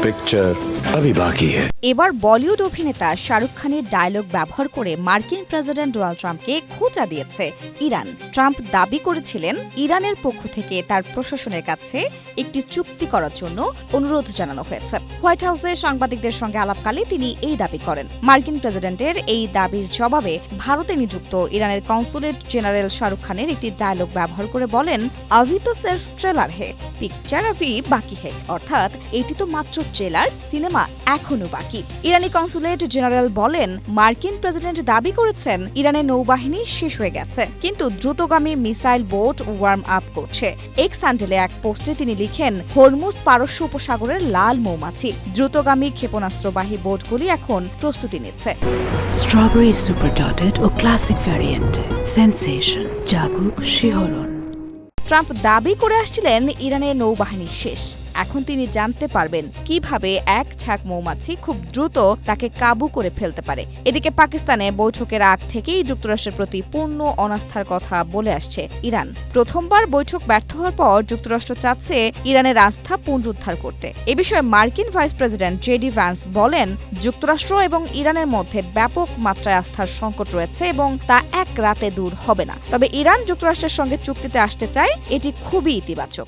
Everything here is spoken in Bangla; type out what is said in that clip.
पिक्चर अभी बाकी है। এবার বলিউড অভিনেতা শাহরুখ খানের ডায়লগ ব্যবহার করে মার্কিন প্রেসিডেন্ট ডোনাল্ড ট্রাম্পকে খোঁচা দিয়েছে ইরান। ট্রাম্প দাবি করেছিলেন ইরানের পক্ষ থেকে তার প্রশাসনের কাছে একটি চুক্তি করার জন্য অনুরোধ জানানো হয়েছে। হোয়াইট হাউসে সাংবাদিকদের সঙ্গে আলাপকালে তিনি এই দাবি করেন। মার্কিন প্রেসিডেন্টের এই দাবির জবাবে ভারতে নিযুক্ত ইরানের কনসুলেট জেনারেল শাহরুখ খানের একটি ডায়লগ ব্যবহার করে বলেন, আভি তো সেলফ ট্রেলার হে, পিকচার আভি বাকি হে, অর্থাৎ এটি তো মাত্র ট্রেলার, সিনেমা এখনো বাকি। ইরানি কনসুলেট জেনারেল বলেন, মার্কিন প্রেসিডেন্ট দাবি করেছেন ইরানের নৌবাহিনী শেষ হয়ে গেছে, কিন্তু দ্রুতগামী মিসাইল বোট ওয়ার্ম আপ করছে। এক্স হ্যান্ডেলে এক পোস্টে তিনি লিখেন, হরমুজ পারস্য উপসাগরের লাল মৌমাছি, দ্রুতগামী ক্ষেপণাস্ত্রবাহী বোটগুলি এখন প্রস্তুতি নিচ্ছে। স্ট্রবেরি সুপার ডটেড ও ক্লাসিক ভ্যারিয়েন্ট, সেন্সেশন, জাগুক শিহরণ। ট্রাম্প দাবি করে আসছিলেন ইরানের নৌবাহিনী শেষ। এখন তিনি জানতে পারবেন কিভাবে এক ঝাঁক মৌমাছি খুব দ্রুত তাকে কাবু করে ফেলতে পারে। এদিকে পাকিস্তানে বৈঠকের আগ থেকেই যুক্তরাষ্ট্রের প্রতি পূর্ণ অনাস্থার কথা বলে আসছে ইরান। প্রথমবার বৈঠক ব্যর্থ হওয়ার পর যুক্তরাষ্ট্র চাচ্ছে ইরানের আস্থা পুনরুদ্ধার করতে। এ বিষয়ে মার্কিন ভাইস প্রেসিডেন্ট জেডি ভ্যান্স বলেন, যুক্তরাষ্ট্র এবং ইরানের মধ্যে ব্যাপক মাত্রায় আস্থার সংকট রয়েছে এবং তা এক রাতে দূর হবে না। তবে ইরান যুক্তরাষ্ট্রের সঙ্গে চুক্তিতে আসতে চায়, এটি খুবই ইতিবাচক।